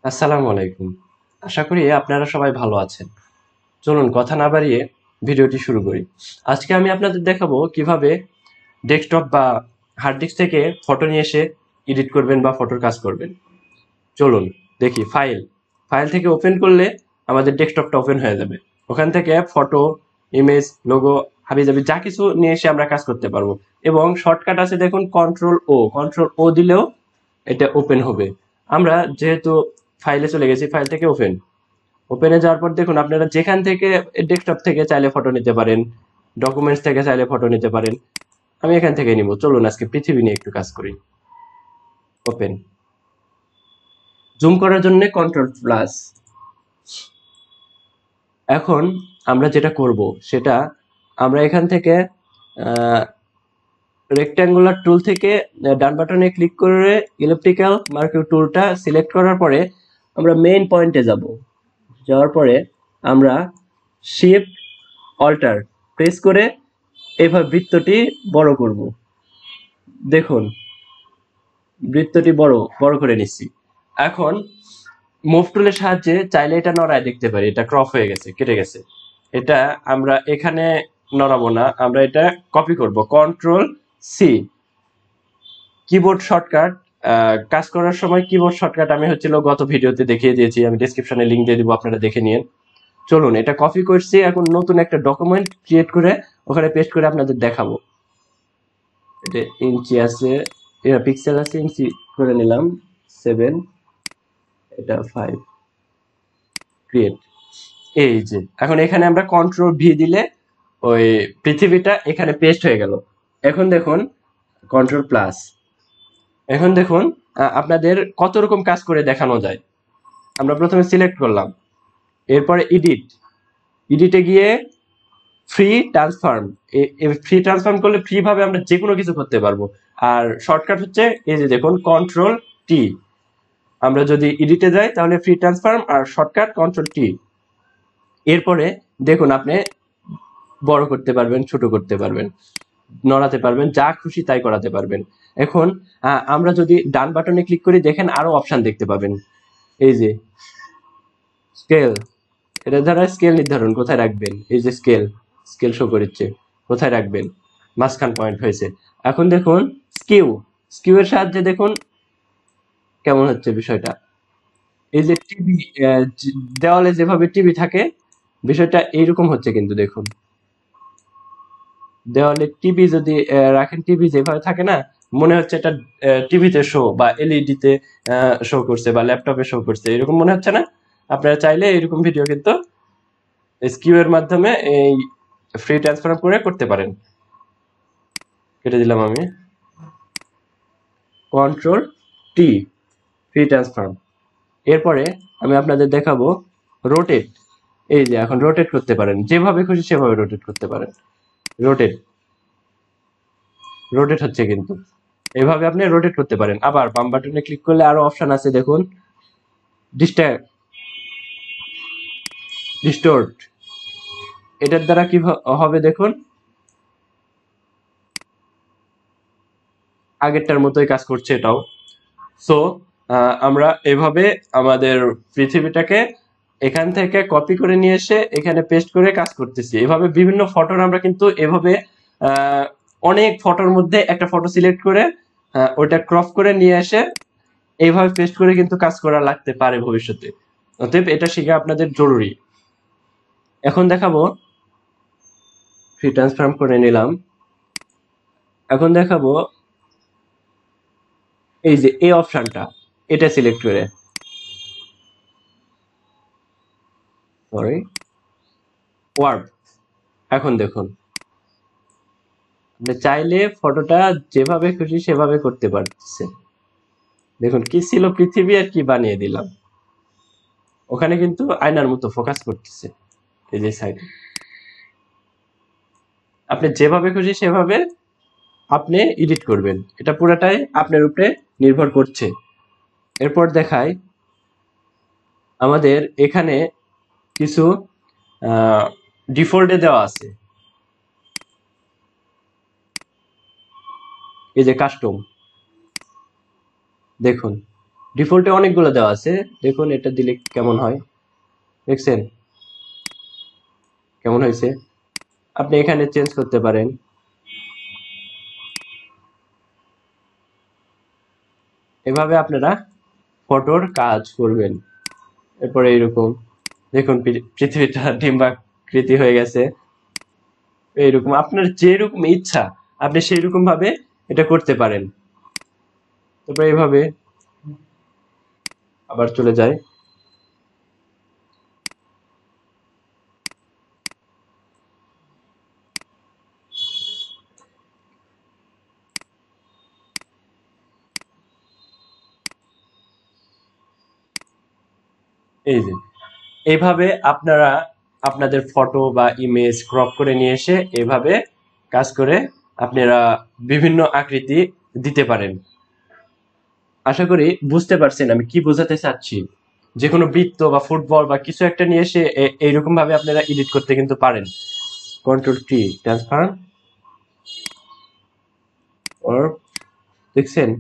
আসসালামু আলাইকুম। আশা করি আপনারা সবাই ভালো আছেন। চলুন কথা না বাড়িয়ে ভিডিওটি শুরু করি। আজকে আমি আপনাদের দেখাবো কিভাবে ডেস্কটপ বা হার্ড ডিস্ক থেকে ফটো নিয়ে এসে এডিট করবেন বা ফটোর কাজ করবেন। চলুন দেখি ফাইল থেকে ওপেন করলে আমাদের ডেস্কটপটা ওপেন হয়ে যাবে। ওখান থেকে ফটো, ইমেজ, লোগো, হাবিজাবি যা কিছু নিয়ে এসে আমরা কাজ করতে পারবো। এবং শর্টকাট আছে দেখুন কন্ট্রোল ও দিলেও এটা ওপেন হবে। আমরা যেহেতু ফাইলে চলে গেছি, ফাইল থেকে ওপেনে যাওয়ার পর দেখুন আপনারা যেখান থেকে ডেস্কটপ থেকে চাইলে ফটো নিতে পারেন, ডকুমেন্টস থেকে চাইলে ফটো নিতে পারেন। আমি এখান থেকে নিব। চলুন আজকে পৃথিবী নিয়ে একটু কাজ করি। ওপেন। জুম করার জন্য কন্ট্রোল+। এখন আমরা যেটা করব সেটা আমরা এখান থেকে রেক্ট্যাঙ্গুলার টুল থেকে ডান বাটনে ক্লিক করে ইলেকট্রিক্যাল মার্কিং টুলটা সিলেক্ট করার পরে আমরা মেইন পয়েন্টে যাওয়ার পরে আমরা শিফট অল্টার প্রেস করে এইভাবে বৃত্তটি বড় করব। দেখুন বৃত্তটি বড় করে নিচ্ছি। এখন মুভ টুলের সাহায্যে চাইলে এটা নড়ায় দেখতে পারি। এটা ক্রপ হয়ে গেছে, কেটে গেছে। এটা আমরা এখানে নড়াবো না, আমরা এটা কপি করব। কন্ট্রোল+C। Keyboard shortcut. কাজ করার সময় কিবোর্ড শর্টকাট আমি গত ভিডিওতে দেখিয়ে দিয়েছি, আমি ডেসক্রিপশনে লিংক দিয়ে দিব, আপনারা দেখে নিন। চলুন এটা কপি করছি, এখন নতুন একটা ডকুমেন্ট ক্রিয়েট করে ওখানে পেস্ট করে আপনাদের দেখাবো। এটা ইঞ্চি আছে, এটা পিক্সেল আছে, ইঞ্চি করে নিলাম 7, এটা 5, ক্রিয়েট। এই যে এখন এখানে আমরা কন্ট্রোল+V দিলে ওই পৃথিবীটা এখানে পেস্ট হয়ে গেল। এখন দেখুন কন্ট্রোল+। এখন দেখুন আপনাদের কত রকম কাজ করে দেখানো যায়। আমরা প্রথমে সিলেক্ট করলাম, এরপরে এডিটে গিয়ে ফ্রি ট্রান্সফর্ম করলে ফ্রি ভাবে আমরা যে কোনো কিছু করতে পারবো। আর শর্টকাট হচ্ছে এই যে দেখুন কন্ট্রোল+T। আমরা যদি এডিটে যাই তাহলে ফ্রি ট্রান্সফর্ম, আর শর্টকাট কন্ট্রোল+T। এরপরে দেখুন আপনি বড় করতে পারবেন, ছোট করতে পারবেন, নড়াতে পারবেন, যা খুশি তাই করাতে পারবেন। এখন আমরা যদি ডান বাটনে ক্লিক করি দেখেন আরো অপশন দেখতে পাবেন। এই যে স্কেল, এটা দ্বারা স্কেল নির্ধারণ কোথায় রাখবেন। এই যে স্কেল শো করছে, কোথায় রাখবেন, মাঝখান পয়েন্ট হয়েছে। এখন দেখুন স্কিউ এর সাহায্যে দেখুন কেমন হচ্ছে বিষয়টা। এই যে টিভি, দেওয়ালে যেভাবে টিভি থাকে বিষয়টা এইরকম হচ্ছে কিন্তু দেখুন। দেওয়ালে টিভি যদি রাখেন, টিভি যেভাবে থাকে না, মনে হচ্ছে এটা টিভিতে শো বা এলইডি তে শো করছে বা ল্যাপটপে শো করছে, এরকম মনে হচ্ছে না? আপনারা চাইলে এরকম ভিডিও কিন্তু স্কিউ এর মাধ্যমে এই ফ্রি ট্রান্সফর্ম করে করতে পারেন। কেটে দিলাম আমি। কন্ট্রোল+T, ফ্রি ট্রান্সফর্ম। এরপরে আমি আপনাদের দেখাবো রোটেট। এই যে এখন রোটেট করতে পারেন, যেভাবে খুশি সেভাবে রোটেট করতে পারেন। রোটেট রোটেট হচ্ছে কিন্তু, এভাবে আপনি রোটেট করতে পারেন। আবার বাম বাটনে ক্লিক করলে আরো অপশন আছে দেখুন, ডিস্টোর্ট। এটার দ্বারা কি হবে দেখুন, আগেরটার মতোই কাজ করছে এটাও। সো আমরা এভাবে আমাদের পৃথিবীটাকে এখান থেকে কপি করে নিয়ে এসে এখানে পেস্ট করে কাজ করতেছি। এভাবে বিভিন্ন ফটোর আমরা কিন্তু এভাবে অনেক ফটোর মধ্যে একটা ফটো সিলেক্ট করে ওইটা ক্রপ করে নিয়ে এসে এইভাবে পেস্ট করে কিন্তু কাজ করা লাগতে পারে ভবিষ্যতে। অতএব এটা শেখা আপনাদের জরুরি। এখন দেখাবো, ফ্রি ট্রান্সফর্ম করে নিলাম। এখন দেখাবো এই যে এই অপশনটা, এটা সিলেক্ট করে, সরি, ওয়ার্প। এখন দেখুন আপনি চাইলে ফটোটা যেভাবে খুশি সেভাবে করতে পারতেছে। দেখুন কি ছিল পৃথিবী আর কি বানিয়ে দিলাম। ওখানে কিন্তু আয়নার মতো ফোকাস করতেছে। এই যে সাইড, আপনি যেভাবে খুশি সেভাবে আপনি এডিট করবেন। এটা পুরাটাই আপনার উপরে নির্ভর করছে। এরপর দেখাই আমাদের এখানে কিছু ডিফল্টে দেওয়া আছে। এই যে কাস্টম, দেখুন ডিফল্টে অনেকগুলো দেওয়া আছে, দেখুন এটা দিলে কেমন হয়, দেখছেন কেমন হয়েছে। আপনি এখানে চেঞ্জ করতে পারেন। এভাবে আপনারা ফটোর কাজ করবেন। এরপরে এইরকম দেখুন পৃথিবীটা ডিম্বাকৃতি হয়ে গেছে। এইরকম আপনার যেরকম ইচ্ছা আপনি সেই রকম ভাবে এটা করতে পারেন। তারপরে এইভাবে আবার চলে যায়। এই যে এইভাবে আপনারা আপনাদের ফটো বা ইমেজ ক্রপ করে নিয়ে এসে এভাবে কাজ করে আপনারা বিভিন্ন আকৃতি দিতে পারেন। আশা করি বুঝতে পারছেন আমি কি বোঝাতে চাচ্ছি। যে কোনো বৃত্ত বা ফুটবল বা কিছু একটা নিয়ে এসে এইরকম ভাবে আপনারা এডিট করতে কিন্তু পারেন। কন্ট্রোল টি ট্রান্সফার ওর দেখছেন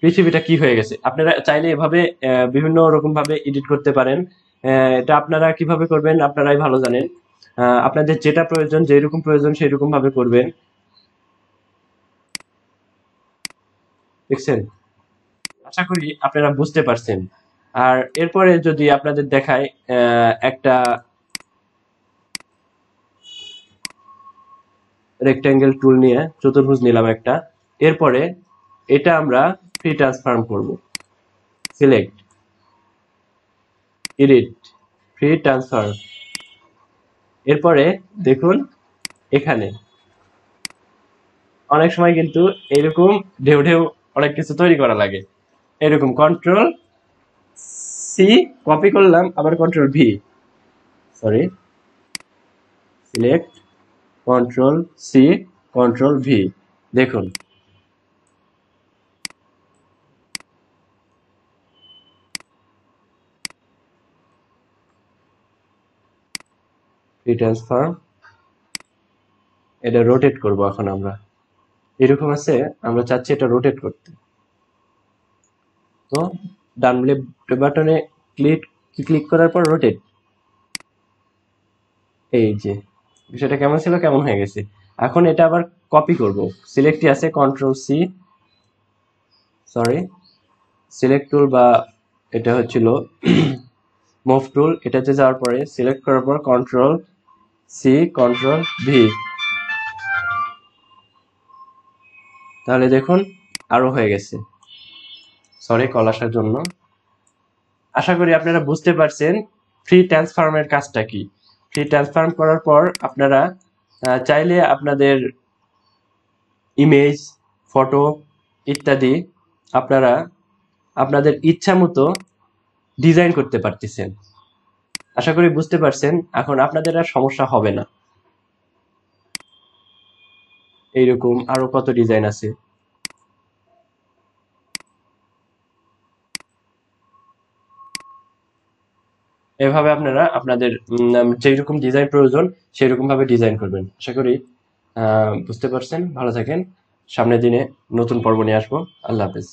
পৃথিবীটা কি হয়ে গেছে। আপনারা চাইলে এভাবে বিভিন্ন রকম ভাবে এডিট করতে পারেন। এটা আপনারা কিভাবে করবেন আপনারাই ভালো জানেন। আপনাদের যেটা প্রয়োজন যেরকম প্রয়োজন সেই রকম ভাবে করবেন। দেখছেন, আশা করি আপনারা বুঝতে পারছেন। আর এরপরে যদি আপনাদের দেখায় একটা রেক্ট্যাঙ্গেল টুল নিয়ে চতুর্ভুজ নিলাম একটা। এরপরে এটা আমরা ফ্রি ট্রান্সফর্ম করব। Select, edit, free transform. এরপরে দেখুন এখানে অনেক সময় কিন্তু এরকম ঢেউ ঢেউ অনেক কিছু তৈরি করা লাগে। এরকম কন্ট্রোল সি কপি করলাম, আবার control V, sorry select, control C, control V. দেখুন ফ্রি ট্রান্সফর্ম, এটা রোটেট করব এখন আমরা। এরকম আছে, আমরা চাচ্ছি এটা রোটেট করতে। তো ডান বাটনে ক্লিক ক্লিক করার পর রোটেট। এই যে বিষয়টা কেমন ছিল কেমন হয়ে গেছে। এখন এটা আবার কপি করব। সিলেক্টই আছে, কন্ট্রোল সি, সরি সিলেক্ট টুল বা এটা হচ্ছিল মুভ টুল, এটাতে যাওয়ার পরে সিলেক্ট করার পর কন্ট্রোল সি, কন্ট্রোল ভি। তাহলে দেখুন আরো হয়ে গেছে। সরি কল আসার জন্য। আশা করি আপনারা বুঝতে পারছেন ফ্রি ট্রান্সফর্মের কাজটা কি। ফ্রি ট্রান্সফর্ম করার পর আপনারা চাইলে আপনাদের ইমেজ, ফটো ইত্যাদি আপনারা আপনাদের ইচ্ছা মতো ডিজাইন করতে পারতেছেন। আশা করি বুঝতে পারছেন, এখন আপনাদের আর সমস্যা হবে না। এইরকম আরো কত ডিজাইন আছে। এভাবে আপনারা আপনাদের যেরকম ডিজাইন প্রয়োজন সেই রকম ভাবে ডিজাইন করবেন। আশা করি বুঝতে পারছেন। ভালো থাকেন, সামনের দিনে নতুন পর্ব নিয়ে আসবো। আল্লাহ হাফেজ।